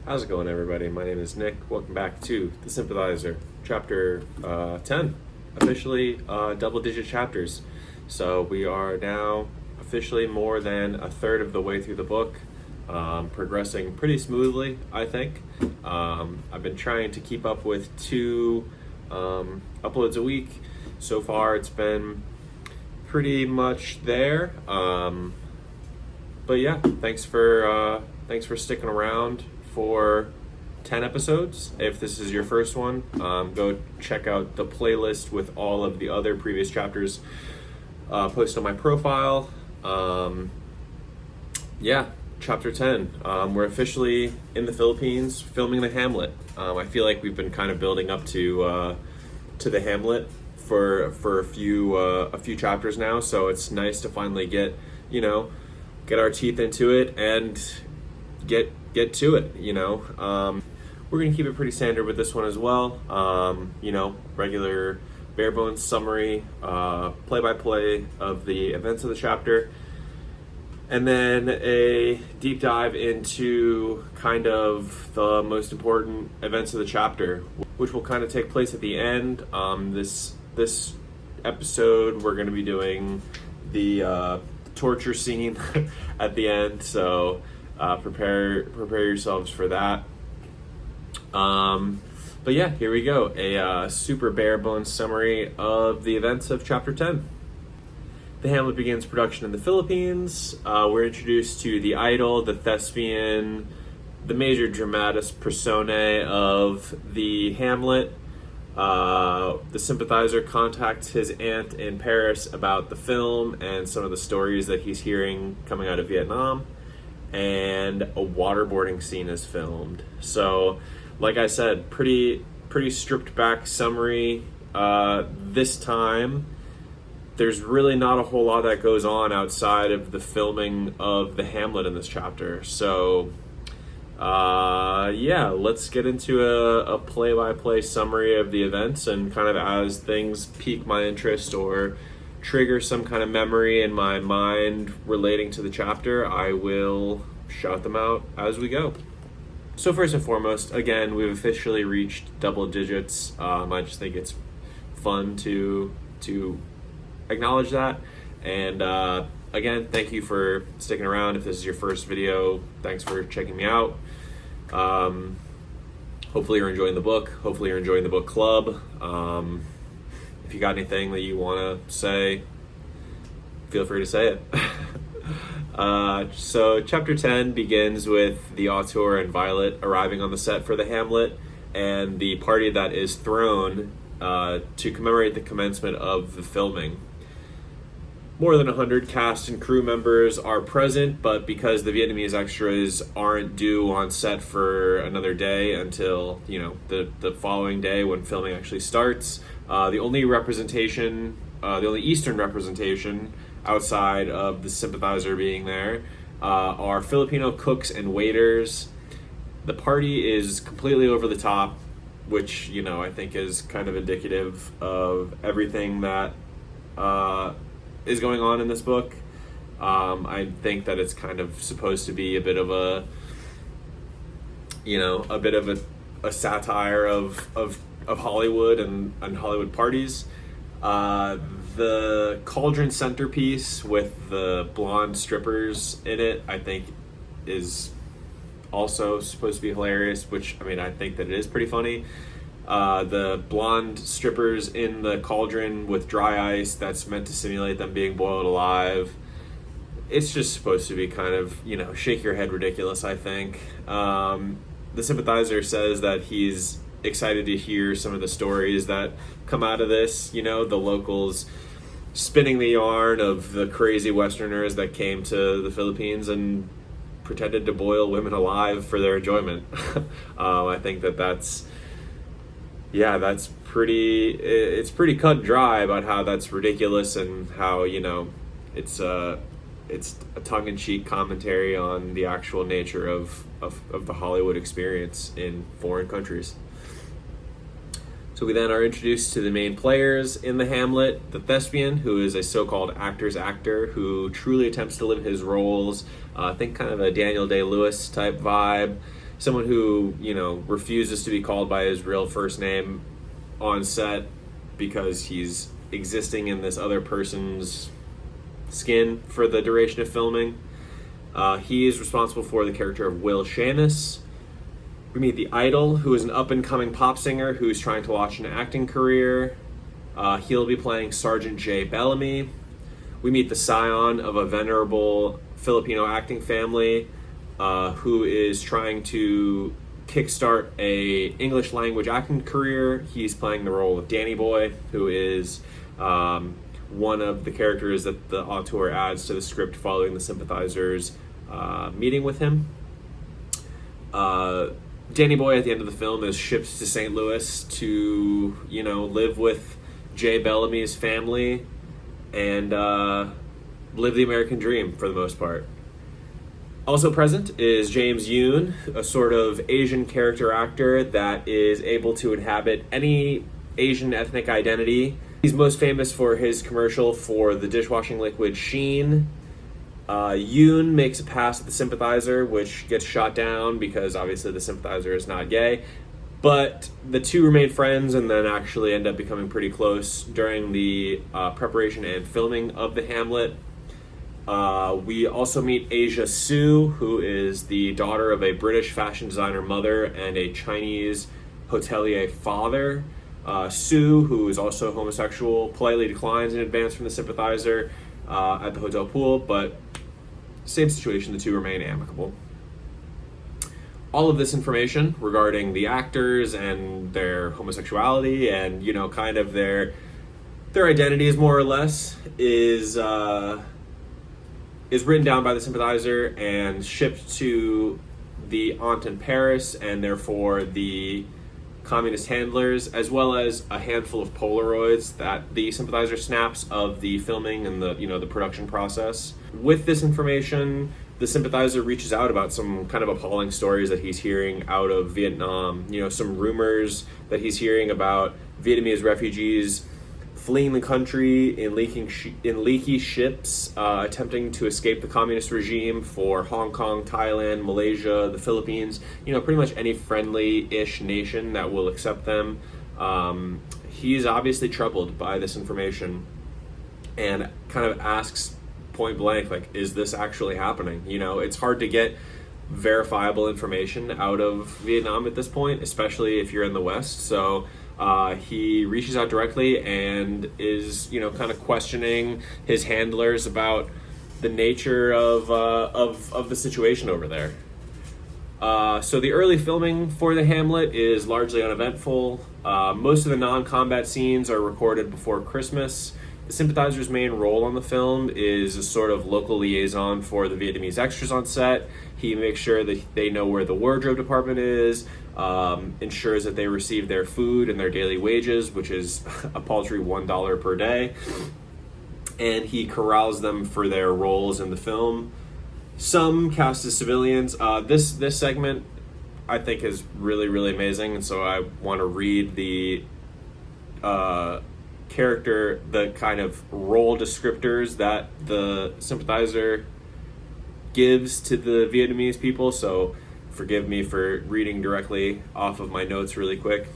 How's it going, everybody? My name is Nick. Welcome back to The Sympathizer, chapter 10. Officially double-digit chapters. So we are now officially more than a third of the way through the book, progressing pretty smoothly, I think. I've been trying to keep up with two uploads a week. So far, it's been pretty much there. But yeah, thanks for sticking around for 10 episodes. If this is your first one, go check out the playlist with all of the other previous chapters posted on my profile. Chapter 10. We're officially in the Philippines filming the Hamlet. I feel like we've been kind of building up to the Hamlet for a few chapters now, so it's nice to finally get our teeth into it and get to it. We're gonna keep it pretty standard with this one as well. Regular bare bones summary, play-by-play of the events of the chapter, and then a deep dive into kind of the most important events of the chapter, which will kind of take place at the end. This episode, we're going to be doing the torture scene at the end, so prepare yourselves for that. But yeah, here we go. A super bare bones summary of the events of chapter 10. The Hamlet begins production in the Philippines. We're introduced to the idol, the thespian, the major dramatis personae of the Hamlet. The Sympathizer contacts his aunt in Paris about the film and some of the stories that he's hearing coming out of Vietnam. And a waterboarding scene is filmed. So, like I said, pretty stripped back summary. This time, there's really not a whole lot that goes on outside of the filming of the Hamlet in this chapter. So, let's get into a play-by-play summary of the events, and kind of as things pique my interest or trigger some kind of memory in my mind relating to the chapter, I will shout them out as we go. So first and foremost, again, we've officially reached double digits. I just think it's fun to acknowledge that. And again, thank you for sticking around. If this is your first video, thanks for checking me out. Hopefully you're enjoying the book. Hopefully you're enjoying the book club. If you got anything that you want to say, feel free to say it. So chapter 10 begins with the auteur and Violet arriving on the set for the Hamlet and the party that is thrown to commemorate the commencement of the filming. More than 100 cast and crew members are present, but because the Vietnamese extras aren't due on set for another day until, the following day when filming actually starts, the only Eastern representation outside of the Sympathizer being there are Filipino cooks and waiters. The party is completely over the top, which, I think is kind of indicative of everything that is going on in this book. I think that it's kind of supposed to be a bit of a satire of Hollywood and Hollywood parties. The cauldron centerpiece with the blonde strippers in it, I think, is also supposed to be hilarious, which, I think that it is pretty funny. The blonde strippers in the cauldron with dry ice that's meant to simulate them being boiled alive. It's just supposed to be kind of, shake your head ridiculous, I think. The Sympathizer says that he's excited to hear some of the stories that come out of this, the locals spinning the yarn of the crazy Westerners that came to the Philippines and pretended to boil women alive for their enjoyment. I think that's pretty cut and dry about how that's ridiculous and how, it's a tongue-in-cheek commentary on the actual nature of the Hollywood experience in foreign countries. So we then are introduced to the main players in the Hamlet, the thespian, who is a so-called actor's actor who truly attempts to live his roles. Think kind of a Daniel Day-Lewis type vibe. someone who, refuses to be called by his real first name on set because he's existing in this other person's skin for the duration of filming. He is responsible for the character of Will Shannis. We meet the Idol, who is an up-and-coming pop singer who's trying to launch an acting career. He'll be playing Sergeant J. Bellamy. We meet the scion of a venerable Filipino acting family who is trying to kickstart a English language acting career. He's playing the role of Danny Boy, who is one of the characters that the auteur adds to the script following the Sympathizer's meeting with him. Danny Boy at the end of the film is shipped to St. Louis to, live with Jay Bellamy's family and live the American dream for the most part. Also present is James Yoon, a sort of Asian character actor that is able to inhabit any Asian ethnic identity. He's most famous for his commercial for the dishwashing liquid Sheen. Yoon makes a pass at the Sympathizer, which gets shot down because obviously the Sympathizer is not gay. But the two remain friends and then actually end up becoming pretty close during the preparation and filming of the Hamlet. We also meet Asia Sue, who is the daughter of a British fashion designer mother and a Chinese hotelier father. Sue, who is also homosexual, politely declines in advance from the Sympathizer at the hotel pool, but same situation, the two remain amicable. All of this information regarding the actors and their homosexuality and, kind of their identities more or less is written down by the Sympathizer and shipped to the aunt in Paris and therefore the communist handlers, as well as a handful of Polaroids that the Sympathizer snaps of the filming and the production process. With this information, the Sympathizer reaches out about some kind of appalling stories that he's hearing out of Vietnam. Some rumors that he's hearing about Vietnamese refugees fleeing the country in leaky ships, attempting to escape the communist regime for Hong Kong, Thailand, Malaysia, the Philippines, pretty much any friendly-ish nation that will accept them. He's obviously troubled by this information and kind of asks point blank, is this actually happening? It's hard to get verifiable information out of Vietnam at this point, especially if you're in the West. So he reaches out directly and is, kind of questioning his handlers about the nature of the situation over there. So the early filming for the Hamlet is largely uneventful. Most of the non-combat scenes are recorded before Christmas. The Sympathizer's main role on the film is a sort of local liaison for the Vietnamese extras on set. He makes sure that they know where the wardrobe department is, ensures that they receive their food and their daily wages, which is a paltry $1 per day, and he corrals them for their roles in the film. Some cast as civilians. This segment I think is really, really amazing, and so I want to read the character, the kind of role descriptors that the Sympathizer gives to the Vietnamese people, so forgive me for reading directly off of my notes really quick.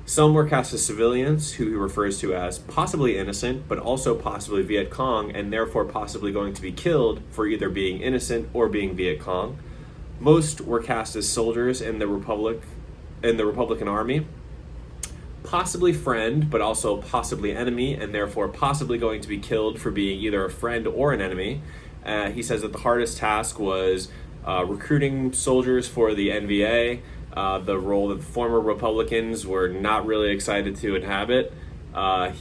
Some were cast as civilians, who he refers to as possibly innocent, but also possibly Viet Cong, and therefore possibly going to be killed for either being innocent or being Viet Cong. Most were cast as soldiers in the Republican Army, possibly friend, but also possibly enemy, and therefore possibly going to be killed for being either a friend or an enemy. He says that the hardest task was recruiting soldiers for the NVA, the role that the former Republicans were not really excited to inhabit.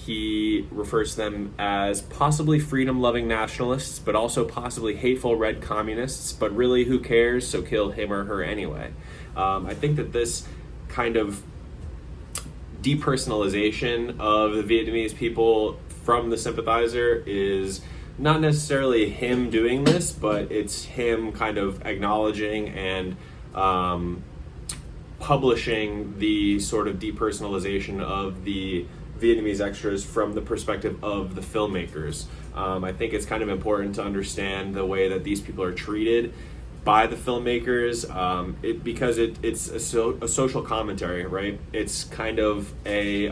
He refers to them as possibly freedom-loving nationalists, but also possibly hateful red communists, but really who cares, so kill him or her anyway. I think that this kind of depersonalization of the Vietnamese people from the Sympathizer is not necessarily him doing this, but it's him kind of acknowledging and publishing the sort of depersonalization of the Vietnamese extras from the perspective of the filmmakers. I think it's kind of important to understand the way that these people are treated by the filmmakers, because it's a social commentary, right? It's kind of a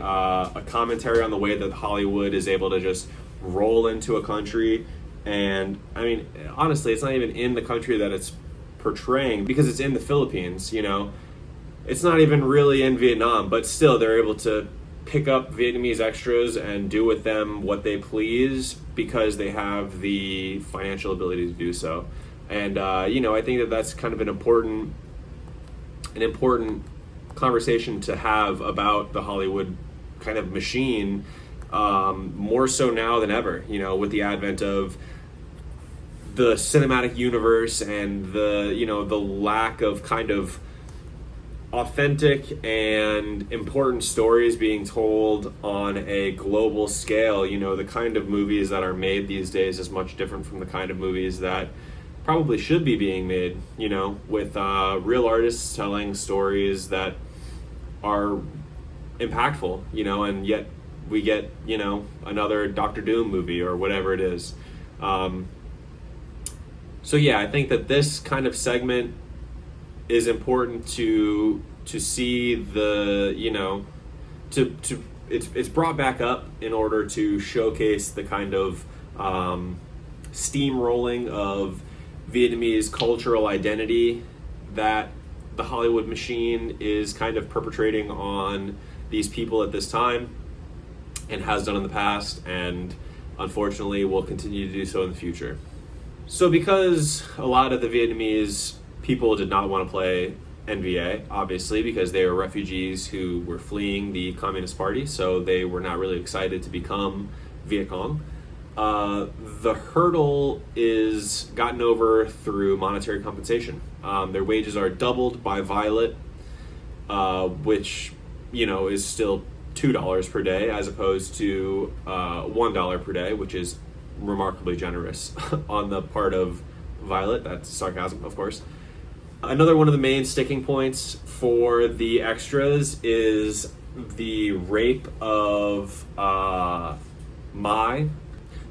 commentary on the way that Hollywood is able to just roll into a country. And I mean, honestly, it's not even in the country that it's portraying, because it's in the Philippines, you know. It's not even really in Vietnam, but still they're able to pick up Vietnamese extras and do with them what they please because they have the financial ability to do so. And you know, I think that that's kind of an important conversation to have about the Hollywood kind of machine, more so now than ever. You know, with the advent of the cinematic universe and the lack of kind of authentic and important stories being told on a global scale. You know, the kind of movies that are made these days is much different from the kind of movies that probably should be being made, you know, with real artists telling stories that are impactful, you know, and yet we get, you know, another Doctor Doom movie or whatever it is. So yeah, I think that this kind of segment is important to see the, you know, it's brought back up in order to showcase the kind of steamrolling of Vietnamese cultural identity that the Hollywood machine is kind of perpetrating on these people at this time, and has done in the past, and unfortunately will continue to do so in the future. So because a lot of the Vietnamese people did not want to play NVA, obviously, because they were refugees who were fleeing the Communist Party, so they were not really excited to become Viet Cong. The hurdle is gotten over through monetary compensation. Their wages are doubled by Violet, which, you know, is still $2 per day as opposed to $1 per day, which is remarkably generous on the part of Violet. That's sarcasm, of course. Another one of the main sticking points for the extras is the rape of Mai,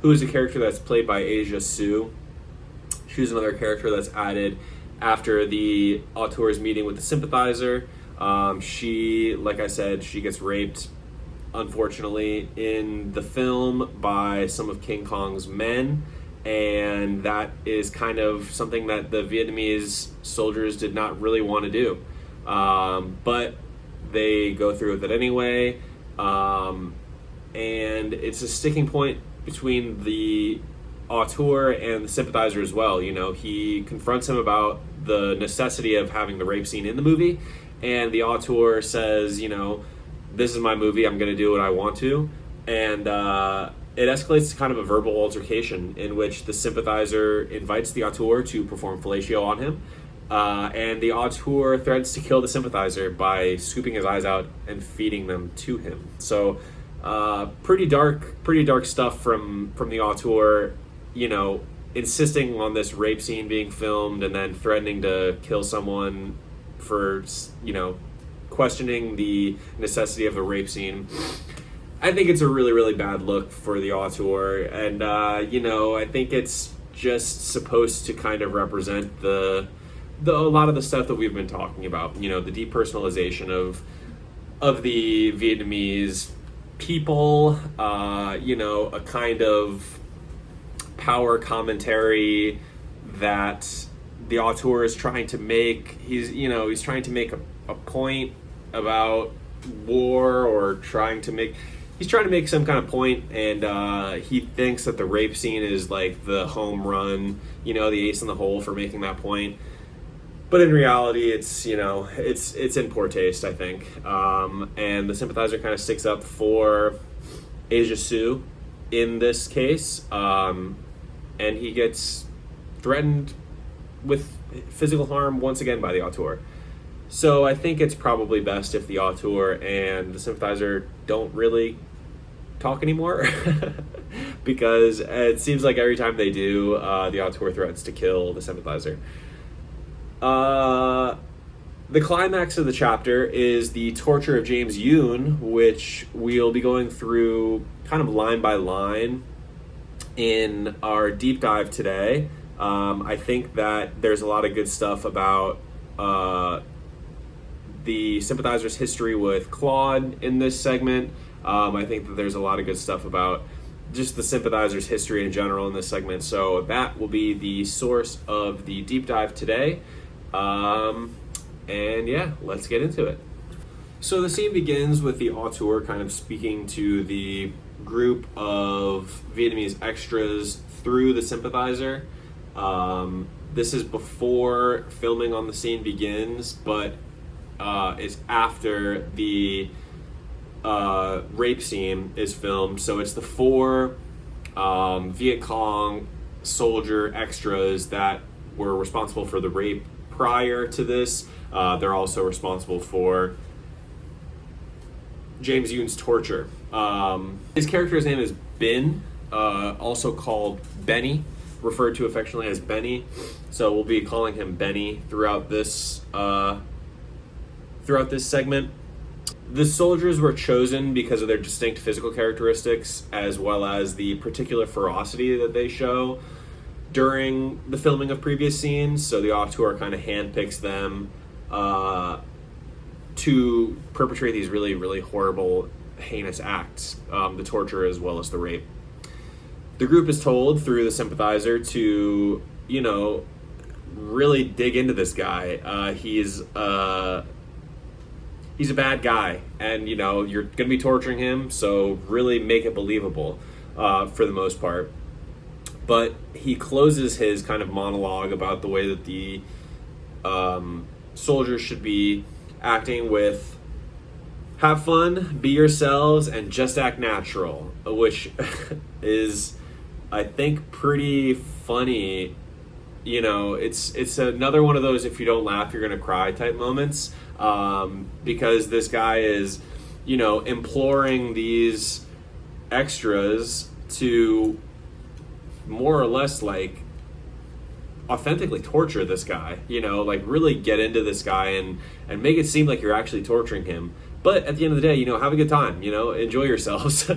who is a character that's played by Asia Sue. She's another character that's added after the auteur's meeting with the Sympathizer. She, like I said, she gets raped, unfortunately, in the film by some of King Kong's men, and that is kind of something that the Vietnamese soldiers did not really want to do. But they go through with it anyway, and it's a sticking point between the auteur and the Sympathizer as well. You know, he confronts him about the necessity of having the rape scene in the movie, and the auteur says, you know, this is my movie, I'm going to do what I want to. And it escalates to kind of a verbal altercation in which the Sympathizer invites the auteur to perform fellatio on him, and the auteur threatens to kill the Sympathizer by scooping his eyes out and feeding them to him. So pretty dark stuff from the auteur, you know, insisting on this rape scene being filmed and then threatening to kill someone for, you know, questioning the necessity of a rape scene. I think it's a really, really bad look for the auteur, and you know, I think it's just supposed to kind of represent a lot of the stuff that we've been talking about. You know, the depersonalization of the Vietnamese people. You know, a kind of power commentary that the auteur is trying to make. He's trying to make a point about war, or he's trying to make some kind of point, and he thinks that the rape scene is like the home run, you know, the ace in the hole for making that point. But in reality, it's, you know, it's in poor taste, I think. And the Sympathizer kind of sticks up for Asia Sue in this case, and he gets threatened with physical harm once again by the auteur. So I think it's probably best if the auteur and the Sympathizer don't really talk anymore, because it seems like every time they do, the auteur threatens to kill the Sympathizer. The climax of the chapter is the torture of James Yoon, which we'll be going through kind of line by line in our deep dive today. I think that there's a lot of good stuff about the Sympathizer's history with Claude in this segment. I think that there's a lot of good stuff about just the Sympathizer's history in general in this segment. So that will be the source of the deep dive today. And yeah, let's get into it. So the scene begins with the auteur kind of speaking to the group of Vietnamese extras through the Sympathizer. This is before filming on the scene begins, but it's after the rape scene is filmed. So it's the four Viet Cong soldier extras that were responsible for the rape prior to this. They're also responsible for James Yoon's torture. His character's name is Bin, also called Benny, referred to affectionately as Benny. So we'll be calling him Benny throughout this segment. The soldiers were chosen because of their distinct physical characteristics, as well as the particular ferocity that they show during the filming of previous scenes. So the auteur kind of handpicks them to perpetrate these really, really horrible, heinous acts, the torture as well as the rape. The group is told through the Sympathizer to, really dig into this guy. He's a bad guy, and you're going to be torturing him, so really make it believable for the most part. But he closes his kind of monologue about the way that the soldiers should be acting with have fun, be yourselves, and just act natural, which is, I think, pretty funny. It's another one of those if you don't laugh you're gonna cry type moments, because this guy is imploring these extras to more or less like authentically torture this guy, really get into this guy and make it seem like you're actually torturing him. But at the end of the day, have a good time, enjoy yourselves.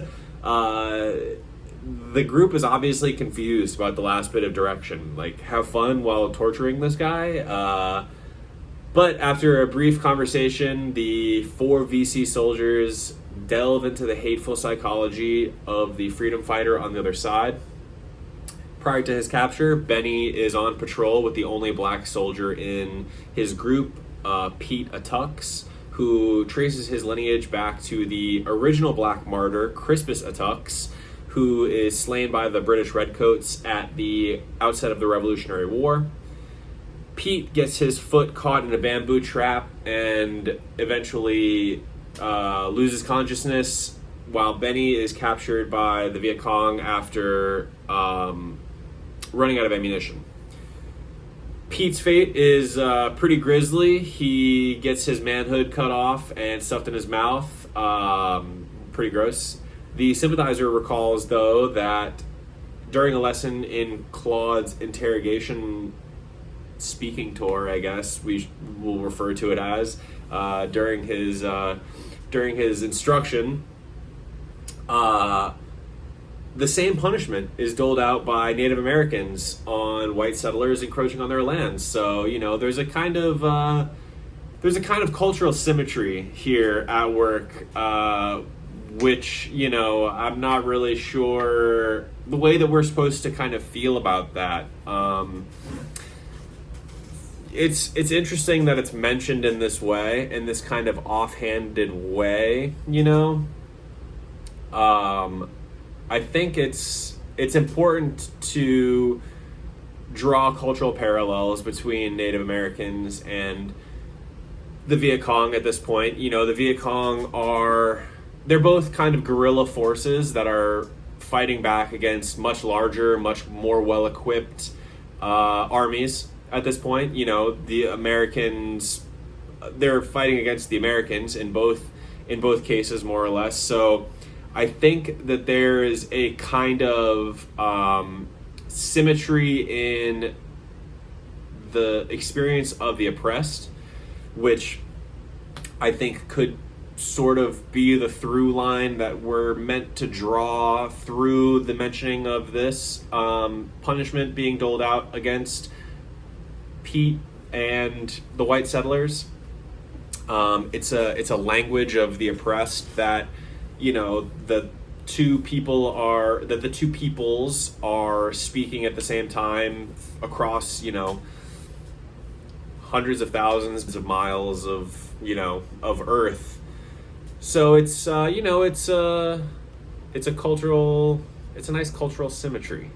The group is obviously confused about the last bit of direction, like have fun while torturing this guy. But after a brief conversation, the four VC soldiers delve into the hateful psychology of the freedom fighter on the other side. Prior to his capture, Benny is on patrol with the only black soldier in his group, Pete Attucks, who traces his lineage back to the original black martyr, Crispus Attucks, who is slain by the British Redcoats at the outset of the Revolutionary War. Pete gets his foot caught in a bamboo trap and eventually loses consciousness, while Benny is captured by the Viet Cong after running out of ammunition. Pete's fate is pretty grisly. He gets his manhood cut off and stuffed in his mouth. Pretty gross. The Sympathizer recalls, though, that during a lesson in Claude's interrogation speaking tour, I guess we will refer to it as, during his instruction, the same punishment is doled out by Native Americans on white settlers encroaching on their lands. So there's a kind of cultural symmetry here at work, which I'm not really sure the way that we're supposed to kind of feel about that. It's interesting that it's mentioned in this way, in this kind of offhanded way. I think it's important to draw cultural parallels between Native Americans and the Viet Cong at this point. The Viet Cong they're both kind of guerrilla forces that are fighting back against much larger, much more well-equipped armies at this point. The Americans, they're fighting against the Americans in both cases, more or less. So I think that there is a kind of symmetry in the experience of the oppressed, which I think could sort of be the through line that we're meant to draw through the mentioning of this punishment being doled out against Pete and the white settlers. It's a language of the oppressed that, the two peoples are speaking at the same time across, hundreds of thousands of miles of earth. So it's it's a nice cultural symmetry,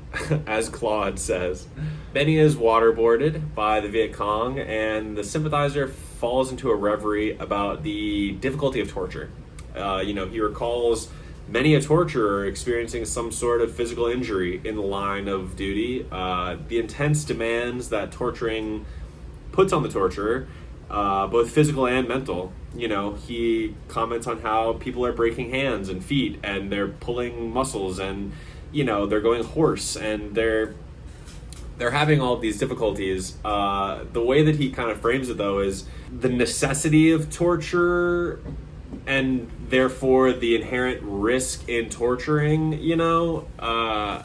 as Claude says. Benny is waterboarded by the Viet Cong, and the Sympathizer falls into a reverie about the difficulty of torture. He recalls many a torturer experiencing some sort of physical injury in the line of duty. The intense demands that torturing puts on the torturer, both physical and mental. He comments on how people are breaking hands and feet, and they're pulling muscles, and they're going hoarse, and they're having all of these difficulties. The way that he kind of frames it, though, is the necessity of torture, and therefore the inherent risk in torturing. I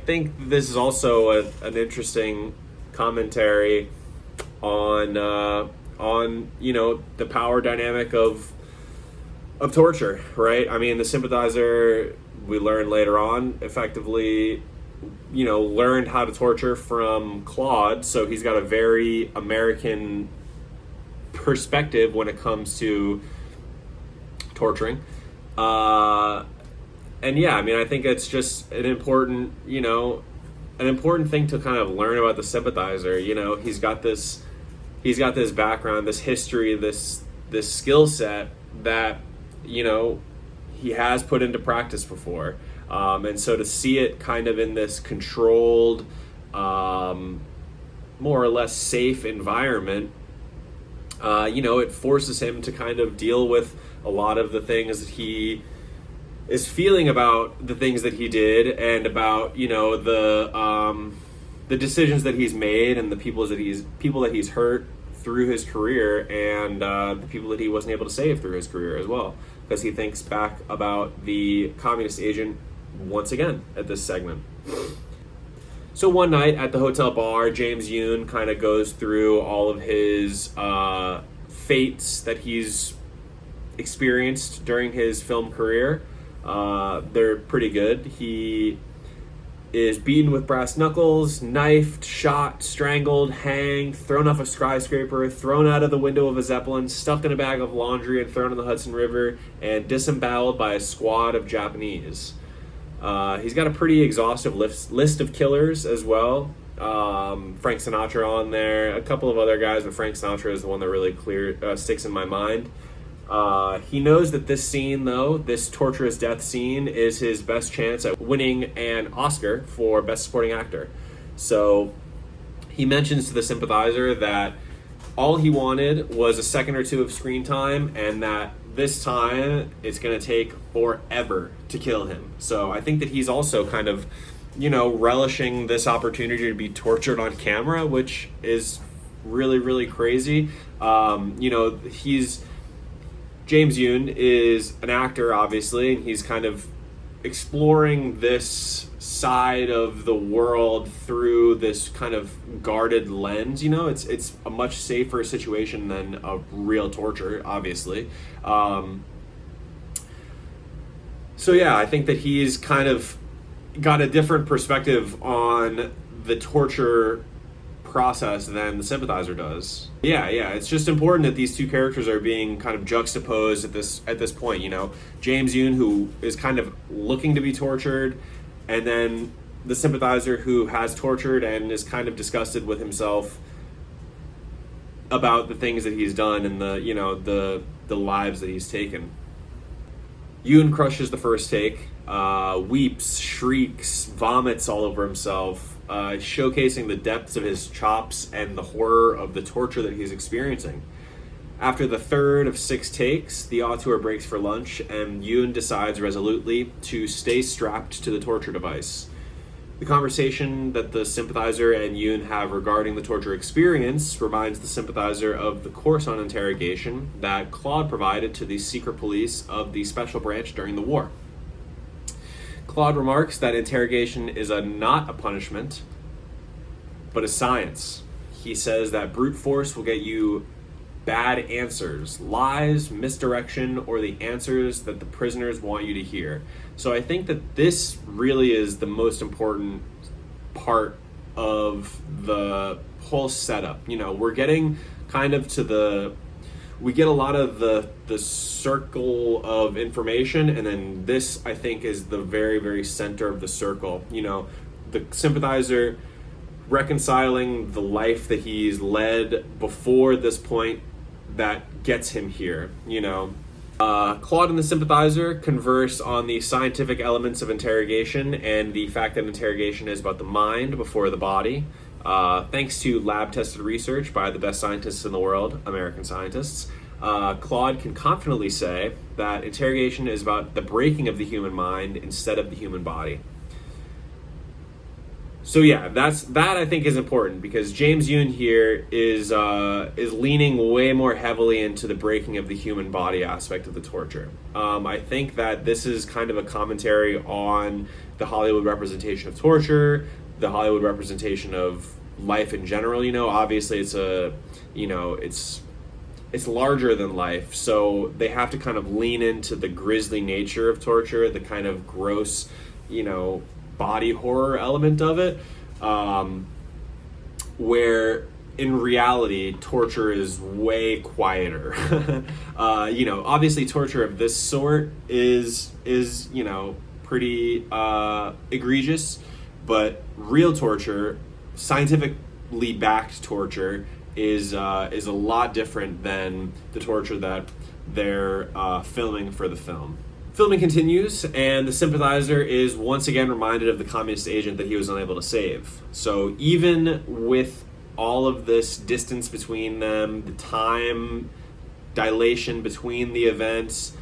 think this is also an interesting commentary on the power dynamic of torture, right? I mean, the Sympathizer, we learn later on, effectively learned how to torture from Claude, so he's got a very American perspective when it comes to torturing. And yeah, I mean, I think it's just an important thing to kind of learn about the Sympathizer. He's got this background, this history, this skill set that he has put into practice before, and so to see it kind of in this controlled, more or less safe environment, it forces him to kind of deal with a lot of the things that he is feeling about the things that he did, and about the decisions that he's made, and the people that he's hurt through his career, and the people that he wasn't able to save through his career as well, because he thinks back about the communist agent once again at this segment. So one night at the hotel bar, James Yoon kind of goes through all of his fates that he's experienced during his film career. They're pretty good. He is beaten with brass knuckles, knifed, shot, strangled, hanged, thrown off a skyscraper, thrown out of the window of a Zeppelin, stuffed in a bag of laundry and thrown in the Hudson River, and disemboweled by a squad of Japanese. He's got a pretty exhaustive list of killers as well. Frank Sinatra on there, a couple of other guys, but Frank Sinatra is the one that really sticks in my mind. He knows that this scene, though, this torturous death scene, is his best chance at winning an Oscar for Best Supporting Actor. So he mentions to the Sympathizer that all he wanted was a second or two of screen time, and that this time it's going to take forever to kill him. So I think that he's also kind of, relishing this opportunity to be tortured on camera, which is really, really crazy. James Yoon is an actor, obviously, and he's kind of exploring this side of the world through this kind of guarded lens. It's a much safer situation than a real torture, obviously. So yeah, I think that he's kind of got a different perspective on the torture process than the Sympathizer does. Yeah, it's just important that these two characters are being kind of juxtaposed at this point. James Yoon, who is kind of looking to be tortured, and then the Sympathizer, who has tortured and is kind of disgusted with himself about the things that he's done and the lives that he's taken. Yoon crushes the first take, weeps, shrieks, vomits all over himself, showcasing the depths of his chops and the horror of the torture that he's experiencing. After the third of 6 takes, the auteur breaks for lunch, and Yoon decides resolutely to stay strapped to the torture device. The conversation that the sympathizer and Yoon have regarding the torture experience reminds the sympathizer of the course on interrogation that Claude provided to the secret police of the special branch during the war. Claude remarks that interrogation is not a punishment, but a science. He says that brute force will get you bad answers, lies, misdirection, or the answers that the prisoners want you to hear. So I think that this really is the most important part of the whole setup. You know, we're getting kind of to we get a lot of the circle of information, and then this, I think, is the very, very center of the circle. You know, the sympathizer reconciling the life that he's led before this point that gets him here, you know. Claude and the sympathizer converse on the scientific elements of interrogation and the fact that interrogation is about the mind before the body. Thanks to lab-tested research by the best scientists in the world, American scientists, Claude can confidently say that interrogation is about the breaking of the human mind instead of the human body. So yeah, that I think is important, because James Yoon here is leaning way more heavily into the breaking of the human body aspect of the torture. I think that this is kind of a commentary on the Hollywood representation of torture, the Hollywood representation of life in general. You know, obviously it's larger than life, so they have to kind of lean into the grisly nature of torture, the kind of gross, you know, body horror element of it, where in reality torture is way quieter. You know, obviously torture of this sort is you know, pretty egregious, but real torture, scientifically backed torture, is a lot different than the torture that they're filming for the film. Filming continues, and the sympathizer is once again reminded of the communist agent that he was unable to save. So even with all of this distance between them, the time dilation between the events,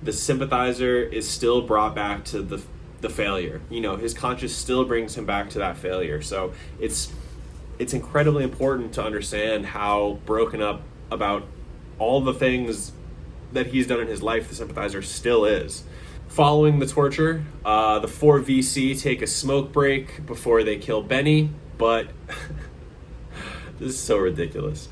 the sympathizer is still brought back to the failure. You know, his conscience still brings him back to that failure. So it's incredibly important to understand how broken up about all the things that he's done in his life the sympathizer still is. Following the torture, the 4 VC take a smoke break before they kill Benny, but this is so ridiculous.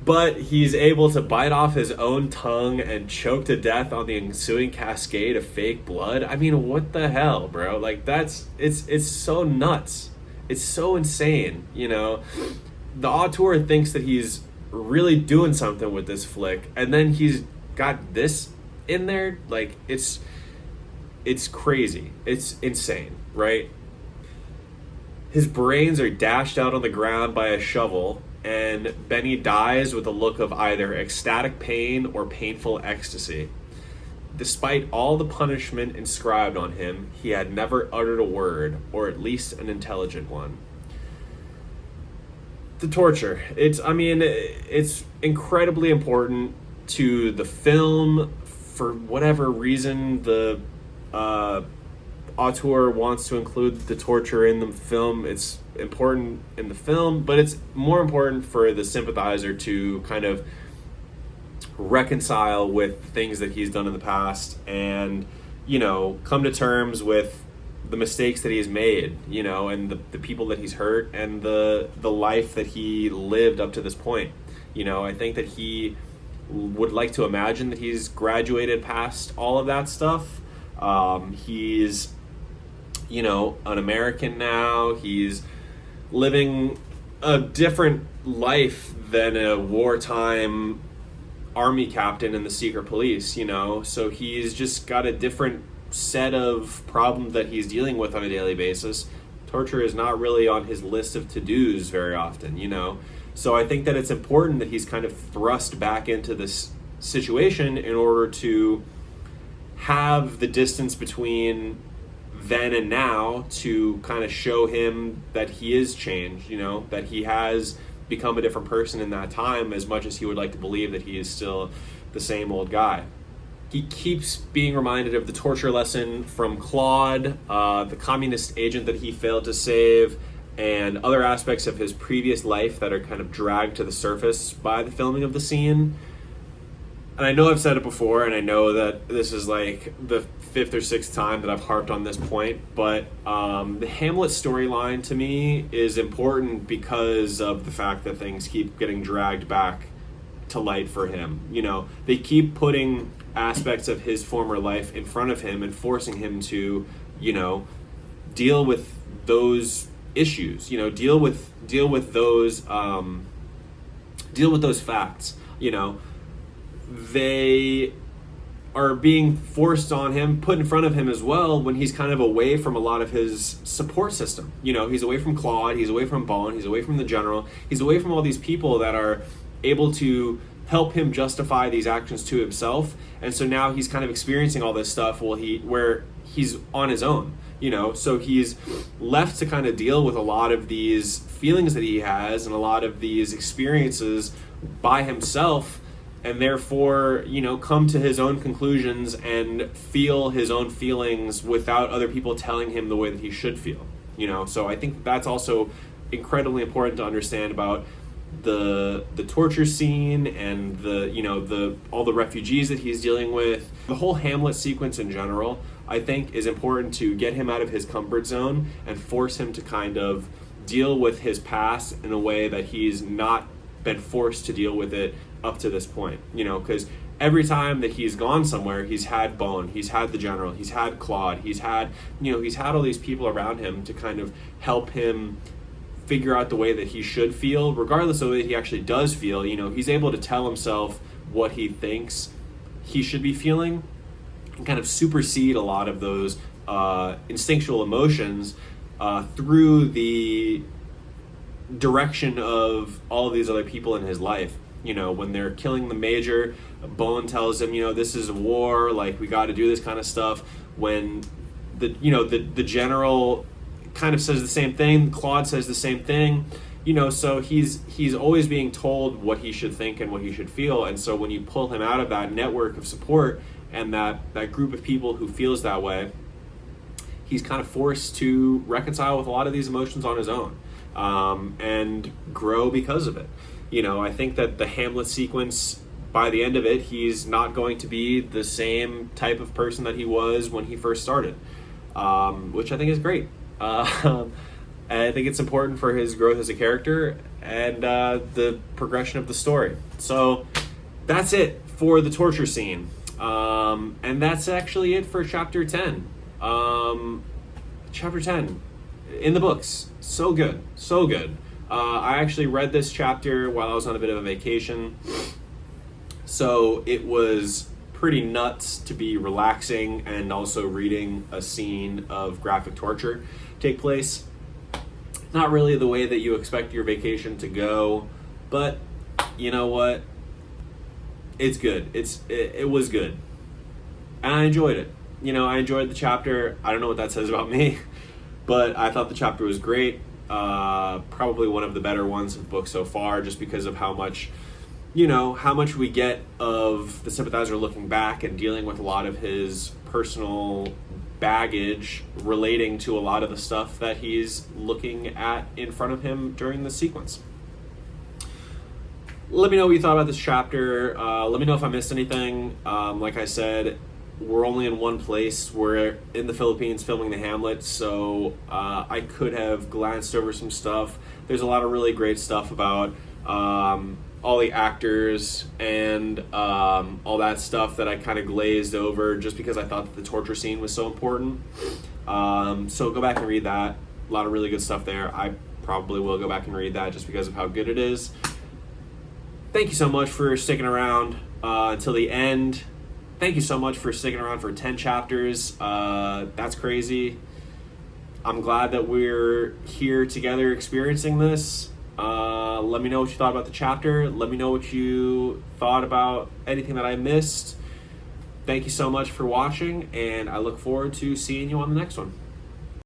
But he's able to bite off his own tongue and choke to death on the ensuing cascade of fake blood. I mean, what the hell, bro? Like, it's so nuts. It's so insane, you know? The auteur thinks that he's really doing something with this flick, and then he's got this in there. Like, it's crazy. It's insane, right? His brains are dashed out on the ground by a shovel, and Benny dies with a look of either ecstatic pain or painful ecstasy. Despite all the punishment inscribed on him, he had never uttered a word, or at least an intelligent one. The torture. It's incredibly important to the film. For whatever reason, the auteur wants to include the torture in the film. It's important in the film, but it's more important for the sympathizer to kind of reconcile with things that he's done in the past and, you know, come to terms with the mistakes that he's made, you know, and the people that he's hurt, and the life that he lived up to this point. You know, I think that he would like to imagine that he's graduated past all of that stuff. He's, you know, an American now. He's living a different life than a wartime army captain in the secret police, you know? So he's just got a different set of problems that he's dealing with on a daily basis. Torture is not really on his list of to-dos very often, you know? So I think that it's important that he's kind of thrust back into this situation in order to have the distance between then and now to kind of show him that he is changed, you know, that he has become a different person in that time, as much as he would like to believe that he is still the same old guy. he keeps being reminded of the torture lesson from Claude, the communist agent that he failed to save, and other aspects of his previous life that are kind of dragged to the surface by the filming of the scene. And I know I've said it before, and I know that this is like the fifth or sixth time that I've harped on this point, but the Hamlet storyline to me is important because of the fact that things keep getting dragged back to light for him. You know, they keep putting aspects of his former life in front of him and forcing him to, you know, deal with those issues, you know, deal with those facts. You know, they are being forced on him, put in front of him as well, when he's kind of away from a lot of his support system. You know, he's away from Claude, he's away from Bone, he's away from the General, he's away from all these people that are able to help him justify these actions to himself. And so now he's kind of experiencing all this stuff where he's on his own, you know, so he's left to kind of deal with a lot of these feelings that he has and a lot of these experiences by himself, and therefore, you know, come to his own conclusions and feel his own feelings without other people telling him the way that he should feel, you know. So I think that's also incredibly important to understand about the torture scene and all the refugees that he's dealing with. The whole Hamlet sequence in general, I think, is important to get him out of his comfort zone and force him to kind of deal with his past in a way that he's not been forced to deal with it up to this point, you know, because every time that he's gone somewhere, he's had Bone, he's had the General, he's had Claude, he's had all these people around him to kind of help him figure out the way that he should feel, regardless of the way he actually does feel. You know, he's able to tell himself what he thinks he should be feeling and kind of supersede a lot of those instinctual emotions through the direction of all of these other people in his life. You know, when they're killing the Major, Bone tells him, you know, this is a war, like, we got to do this kind of stuff. When the General kind of says the same thing, Claude says the same thing, you know, so he's always being told what he should think and what he should feel. And so when you pull him out of that network of support and that group of people who feels that way, he's kind of forced to reconcile with a lot of these emotions on his own, and grow because of it. You know, I think that the Hamlet sequence, by the end of it, he's not going to be the same type of person that he was when he first started, which I think is great. And I think it's important for his growth as a character and the progression of the story. So that's it for the torture scene. And that's actually it for chapter 10. Chapter 10 in the books. So good. So good. I actually read this chapter while I was on a bit of a vacation. So it was pretty nuts to be relaxing and also reading a scene of graphic torture take place. Not really the way that you expect your vacation to go, but you know what? It's good. It was good. And I enjoyed it. You know, I enjoyed the chapter. I don't know what that says about me, but I thought the chapter was great. Probably one of the better ones of the book so far, just because of how much we get of the Sympathizer looking back and dealing with a lot of his personal baggage relating to a lot of the stuff that he's looking at in front of him during the sequence. Let me know what you thought about this chapter. Let me know if I missed anything. Like I said, we're only in one place. We're in the Philippines filming the Hamlet, so I could have glanced over some stuff. There's a lot of really great stuff about all the actors and all that stuff that I kind of glazed over just because I thought that the torture scene was so important. So go back and read that. A lot of really good stuff there. I probably will go back and read that just because of how good it is. Thank you so much for sticking around until the end. Thank you so much for sticking around for 10 chapters. That's crazy. I'm glad that we're here together experiencing this. Let me know what you thought about the chapter. Let me know what you thought about anything that I missed. Thank you so much for watching, and I look forward to seeing you on the next one.